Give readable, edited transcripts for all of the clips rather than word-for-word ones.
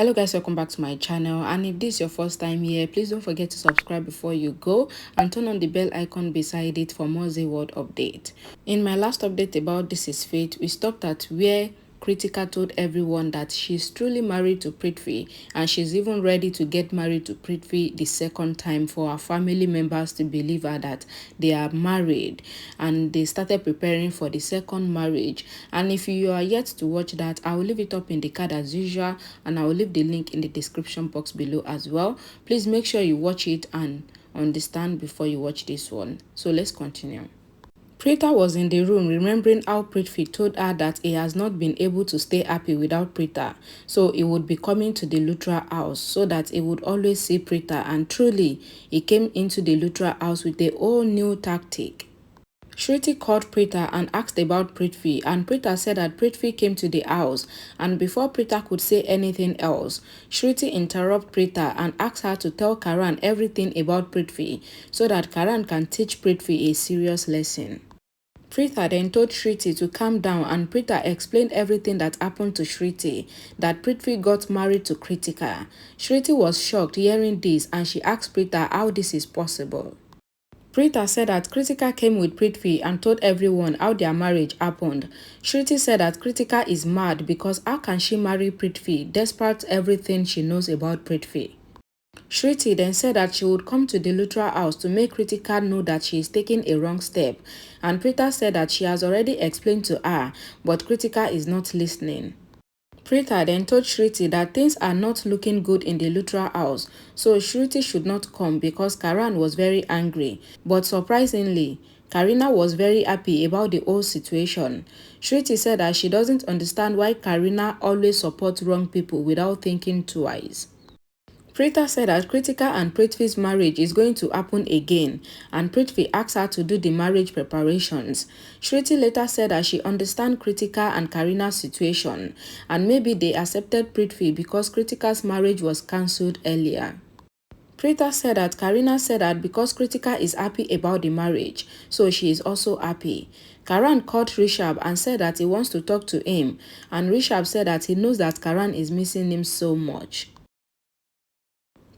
Hello guys, welcome back to my channel, and if this is your first time here, please don't forget to subscribe before you go and turn on the bell icon beside it for more Z-Word update. In my last update about This Is Fate, we stopped at where Krithika told everyone that she's truly married to Prithvi, and she's even ready to get married to Prithvi the second time for her family members to believe her that they are married, and they started preparing for the second marriage. And if you are yet to watch that, I will leave it up in the card as usual, and I will leave the link in the description box below as well. Please make sure you watch it and understand before you watch this one. So let's continue. Preeta was in the room remembering how Prithvi told her that he has not been able to stay happy without Preeta, so he would be coming to the Lutra house so that he would always see Preeta, and truly, he came into the Lutra house with a whole new tactic. Shruti called Preeta and asked about Prithvi, and Preeta said that Prithvi came to the house, and before Preeta could say anything else, Shruti interrupted Preeta and asked her to tell Karan everything about Prithvi so that Karan can teach Prithvi a serious lesson. Preeta then told Shruti to calm down, and Preeta explained everything that happened to Shruti, that Prithvi got married to Krithika. Shruti was shocked hearing this, and she asked Preeta how this is possible. Preeta said that Krithika came with Prithvi and told everyone how their marriage happened. Shruti said that Krithika is mad because how can she marry Prithvi despite everything she knows about Prithvi? Shruti then said that she would come to the Lutra house to make Krithika know that she is taking a wrong step, and Preeta said that she has already explained to her, but Krithika is not listening. Preeta then told Shruti that things are not looking good in the Lutra house, so Shruti should not come because Karan was very angry. But surprisingly, Karina was very happy about the whole situation. Shruti said that she doesn't understand why Karina always supports wrong people without thinking twice. Preeta said that Krithika and Prithvi's marriage is going to happen again, and Prithvi asked her to do the marriage preparations. Shruti later said that she understands Krithika and Karina's situation, and maybe they accepted Prithvi because Krithika's marriage was cancelled earlier. Preeta said that Karina said that because Krithika is happy about the marriage, so she is also happy. Karan called Rishabh and said that he wants to talk to him, and Rishabh said that he knows that Karan is missing him so much.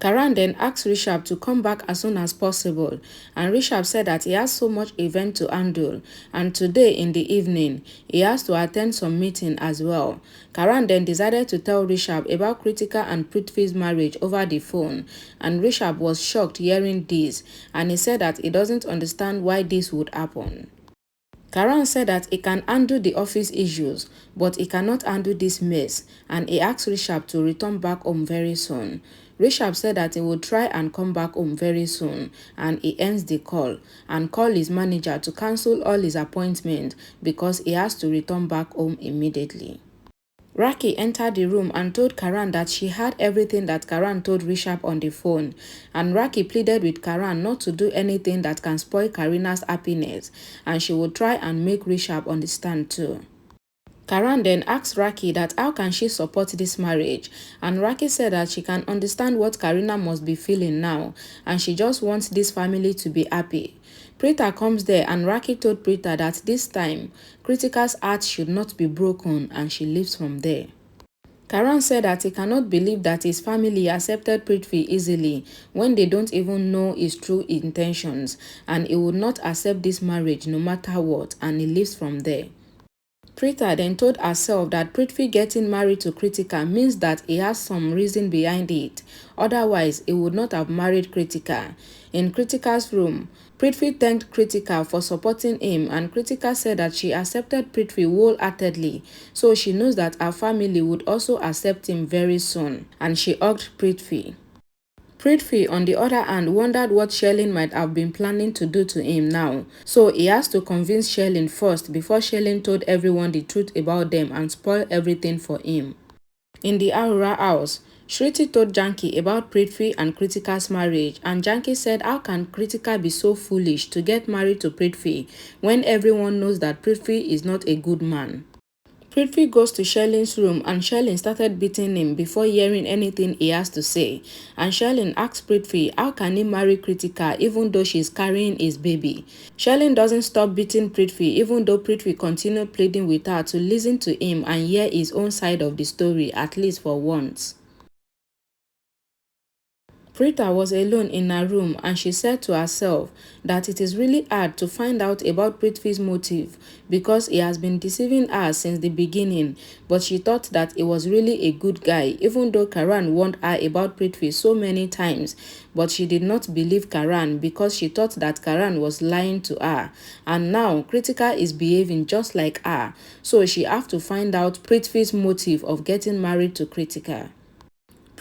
Karan then asked Rishabh to come back as soon as possible, and Rishabh said that he has so much event to handle, and today in the evening, he has to attend some meeting as well. Karan then decided to tell Rishabh about Krithika and Prithvi's marriage over the phone, and Rishabh was shocked hearing this, and he said that he doesn't understand why this would happen. Karan said that he can handle the office issues, but he cannot handle this mess, and he asked Rishabh to return back home very soon. Rishabh said that he would try and come back home very soon, and he ends the call and called his manager to cancel all his appointments because he has to return back home immediately. Raki entered the room and told Karan that she heard everything that Karan told Rishabh on the phone, and Raki pleaded with Karan not to do anything that can spoil Karina's happiness, and she would try and make Rishabh understand too. Karan then asked Raki that how can she support this marriage, and Raki said that she can understand what Karina must be feeling now, and she just wants this family to be happy. Preeta comes there, and Raki told Preeta that this time, Krithika's heart should not be broken, and she leaves from there. Karan said that he cannot believe that his family accepted Prithvi easily when they don't even know his true intentions, and he would not accept this marriage no matter what, and he leaves from there. Preeta then told herself that Prithvi getting married to Krithika means that he has some reason behind it, otherwise he would not have married Krithika. In Krithika's room, Prithvi thanked Krithika for supporting him, and Krithika said that she accepted Prithvi wholeheartedly, so she knows that her family would also accept him very soon, and she hugged Prithvi. Prithvi, on the other hand, wondered what Sherlyn might have been planning to do to him now, so he has to convince Sherlyn first before Sherlyn told everyone the truth about them and spoil everything for him. In the Aurora house, Shruti told Janki about Prithvi and Krithika's marriage, and Janki said how can Krithika be so foolish to get married to Prithvi when everyone knows that Prithvi is not a good man. Prithvi goes to Sherlyn's room, and Sherlyn started beating him before hearing anything he has to say. And Sherlyn asks Prithvi how can he marry Krithika even though she's carrying his baby. Sherlyn doesn't stop beating Prithvi even though Prithvi continued pleading with her to listen to him and hear his own side of the story at least for once. Preeta was alone in her room and she said to herself that it is really hard to find out about Prithvi's motive because he has been deceiving her since the beginning, but she thought that he was really a good guy even though Karan warned her about Prithvi so many times, but she did not believe Karan because she thought that Karan was lying to her, and now Krithika is behaving just like her, so she have to find out Prithvi's motive of getting married to Krithika.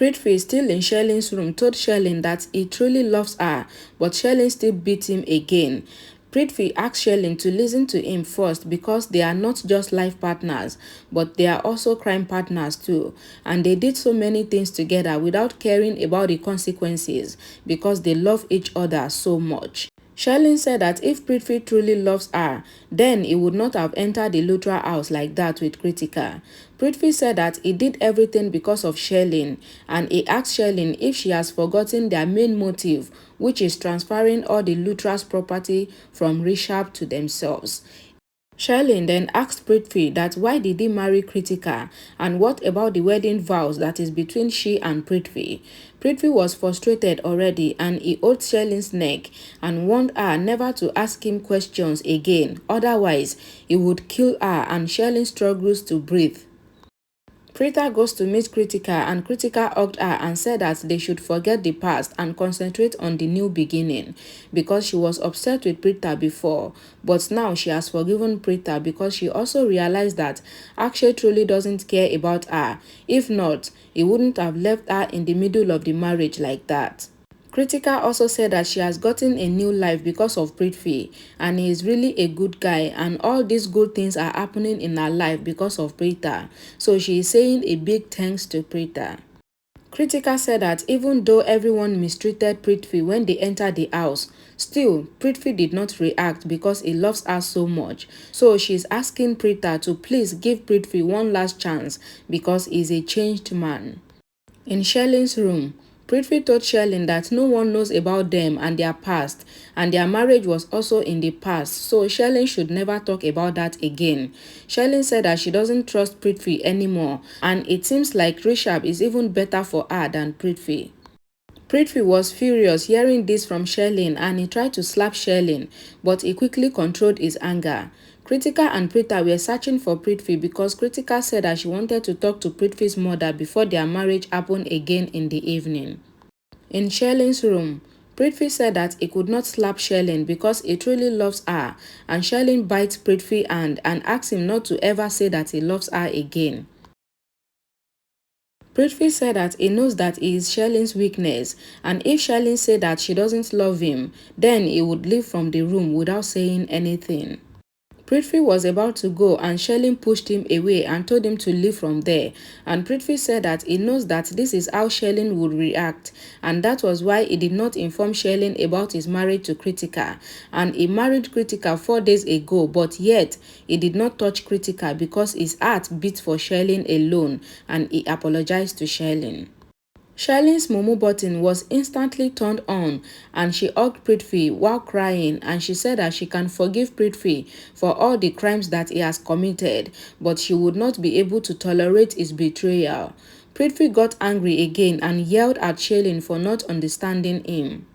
Prithvi, still in Sherlyn's room, told Sherlyn that he truly loves her, but Sherlyn still beat him again. Prithvi asked Sherlyn to listen to him first because they are not just life partners, but they are also crime partners too. And they did so many things together without caring about the consequences because they love each other so much. Sherlyn said that if Prithvi truly loves her, then he would not have entered the Lutra house like that with Krithika. Prithvi said that he did everything because of Sherlyn, and he asked Sherlyn if she has forgotten their main motive, which is transferring all the Lutra's property from Rishabh to themselves. Sherlyn then asked Prithvi that why did he marry Krithika and what about the wedding vows that is between she and Prithvi. Prithvi was frustrated already and he owed Sherlyn's neck and warned her never to ask him questions again, otherwise he would kill her, and Sherlyn struggles to breathe. Preeta goes to meet Krithika and Krithika hugged her and said that they should forget the past and concentrate on the new beginning because she was upset with Preeta before, but now she has forgiven Preeta because she also realized that Akshay truly doesn't care about her. If not, he wouldn't have left her in the middle of the marriage like that. Krithika also said that she has gotten a new life because of Prithvi and he is really a good guy and all these good things are happening in her life because of Preeta. So she is saying a big thanks to Preeta. Krithika said that even though everyone mistreated Prithvi when they entered the house, still Prithvi did not react because he loves her so much. So she is asking Preeta to please give Prithvi one last chance because he is a changed man. In Sherlyn's room, Prithvi told Sherlyn that no one knows about them and their past, and their marriage was also in the past, so Sherlyn should never talk about that again. Sherlyn said that she doesn't trust Prithvi anymore, and it seems like Rishabh is even better for her than Prithvi. Prithvi was furious hearing this from Sherlyn and he tried to slap Sherlyn, but he quickly controlled his anger. Krithika and Preeta were searching for Prithvi because Krithika said that she wanted to talk to Prithvi's mother before their marriage happened again in the evening. In Sherlyn's room, Prithvi said that he could not slap Sherlyn because he truly loves her, and Sherlyn bites Prithvi's hand and asks him not to ever say that he loves her again. Prithvi said that he knows that he is Sherlyn's weakness, and if Sherlyn said that she doesn't love him, then he would leave from the room without saying anything. Prithvi was about to go and Sherlyn pushed him away and told him to leave from there, and Prithvi said that he knows that this is how Sherlyn would react, and that was why he did not inform Sherlyn about his marriage to Krithika, and he married Krithika 4 days ago, but yet he did not touch Krithika because his heart beat for Sherlyn alone, and he apologized to Sherlyn. Sherlyn's Momo button was instantly turned on and she hugged Prithvi while crying, and she said that she can forgive Prithvi for all the crimes that he has committed, but she would not be able to tolerate his betrayal. Prithvi got angry again and yelled at Sherlyn for not understanding him.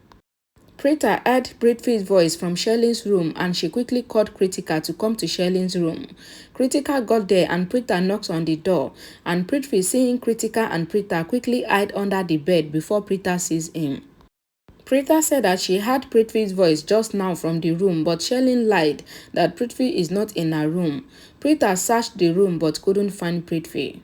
Preeta heard Prithvi's voice from Sherlyn's room and she quickly called Krithika to come to Sherlyn's room. Krithika got there and Preeta knocked on the door, and Prithvi, seeing Krithika and Preeta, quickly hid under the bed before Preeta sees him. Preeta said that she heard Prithvi's voice just now from the room, but Sherlyn lied that Prithvi is not in her room. Preeta searched the room but couldn't find Prithvi.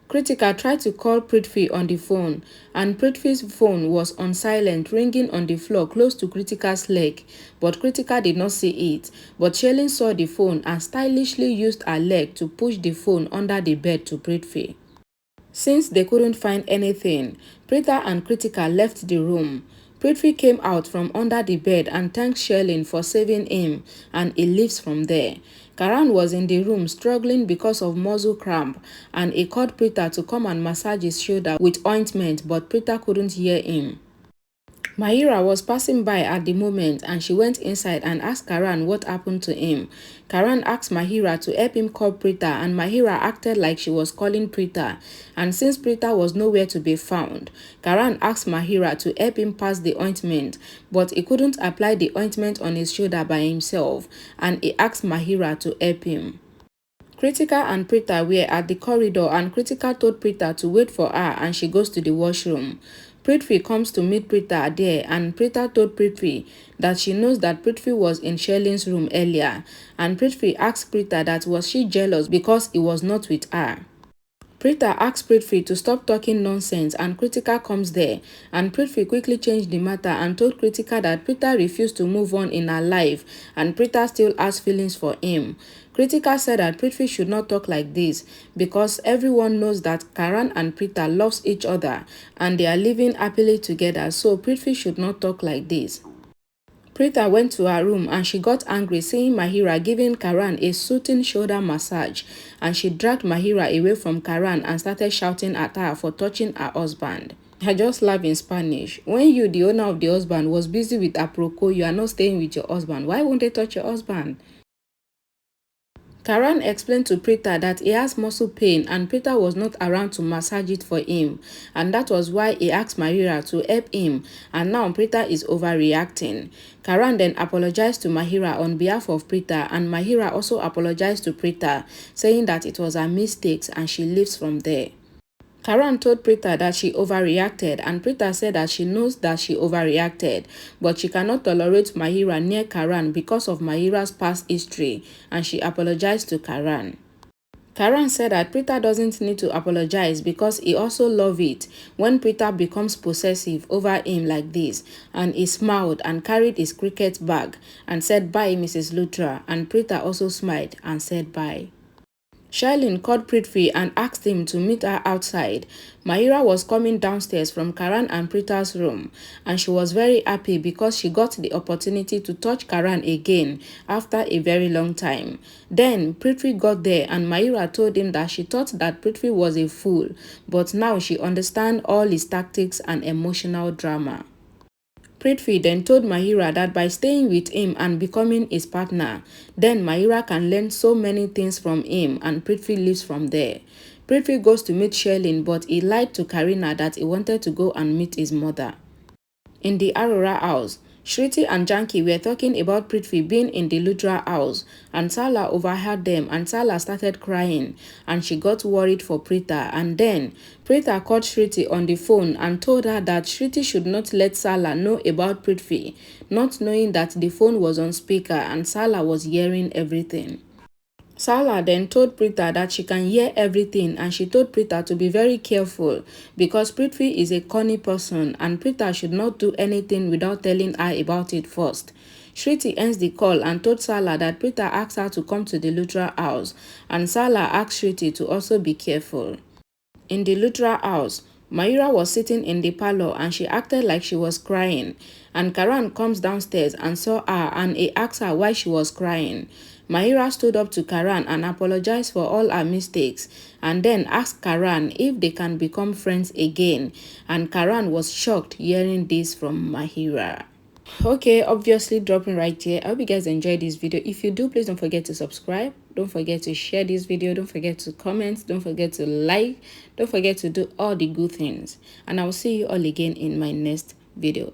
Krithika tried to call Prithvi on the phone, and Prithvi's phone was on silent, ringing on the floor close to Krithika's leg, but Krithika did not see it. But Sherlyn saw the phone and stylishly used her leg to push the phone under the bed to Prithvi. Since they couldn't find anything, Preeta and Krithika left the room. Prithvi came out from under the bed and thanked Sherlyn for saving him, and he leaves from there. Karan was in the room struggling because of muscle cramp, and he called Preeta to come and massage his shoulder with ointment, but Preeta couldn't hear him. Mahira was passing by at the moment and she went inside and asked Karan what happened to him. Karan asked Mahira to help him call Preeta and Mahira acted like she was calling Preeta. And since Preeta was nowhere to be found, Karan asked Mahira to help him pass the ointment, but he couldn't apply the ointment on his shoulder by himself and he asked Mahira to help him. Krithika and Preeta were at the corridor and Krithika told Preeta to wait for her and she goes to the washroom. Prithvi comes to meet Preeta there and Preeta told Prithvi that she knows that Prithvi was in Sherlyn's room earlier and Prithvi asked Preeta that was she jealous because he was not with her. Preeta asks Prithvi to stop talking nonsense and Krithika comes there and Prithvi quickly changed the matter and told Krithika that Preeta refused to move on in her life and Preeta still has feelings for him. Krithika said that Prithvi should not talk like this because everyone knows that Karan and Preeta loves each other and they are living happily together, so Prithvi should not talk like this. Preeta went to her room and she got angry seeing Mahira giving Karan a soothing shoulder massage and she dragged Mahira away from Karan and started shouting at her for touching her husband. I just laugh in Spanish. When you, the owner of the husband, was busy with aproko, you are not staying with your husband. Why won't they touch your husband? Karan explained to Preeta that he has muscle pain and Preeta was not around to massage it for him and that was why he asked Mahira to help him and now Preeta is overreacting. Karan then apologized to Mahira on behalf of Preeta and Mahira also apologized to Preeta saying that it was her mistakes and she leaves from there. Karan told Preeta that she overreacted and Preeta said that she knows that she overreacted but she cannot tolerate Mahira near Karan because of Mahira's past history and she apologized to Karan. Karan said that Preeta doesn't need to apologize because he also loves it when Preeta becomes possessive over him like this and he smiled and carried his cricket bag and said bye Mrs. Lutra and Preeta also smiled and said bye. Sherlyn called Prithvi and asked him to meet her outside. Mahira was coming downstairs from Karan and Preeta's room and she was very happy because she got the opportunity to touch Karan again after a very long time. Then Prithvi got there and Mahira told him that she thought that Prithvi was a fool but now she understands all his tactics and emotional drama. Prithvi then told Mahira that by staying with him and becoming his partner, then Mahira can learn so many things from him and Prithvi leaves from there. Prithvi goes to meet Sherlyn but he lied to Karina that he wanted to go and meet his mother. In the Arora house, Shriti and Janki were talking about Prithvi being in the Ludra house and Sala overheard them and Sala started crying and she got worried for Preeta and then Preeta called Shriti on the phone and told her that Shriti should not let Sala know about Prithvi, not knowing that the phone was on speaker and Sala was hearing everything. Sala then told Preeta that she can hear everything and she told Preeta to be very careful because Prithvi is a cunning person and Preeta should not do anything without telling her about it first. Shriti ends the call and told Sala that Preeta asked her to come to the Lutra house and Sala asked Shriti to also be careful. In the Lutra house, Mahira was sitting in the parlor and she acted like she was crying and Karan comes downstairs and saw her and he asked her why she was crying. Mahira stood up to Karan and apologized for all her mistakes and then asked Karan if they can become friends again and Karan was shocked hearing this from Mahira. Okay, obviously dropping right here. I hope you guys enjoyed this video. If you do, please don't forget to subscribe. Don't forget to share this video. Don't forget to comment. Don't forget to like. Don't forget to do all the good things. And I will see you all again in my next video.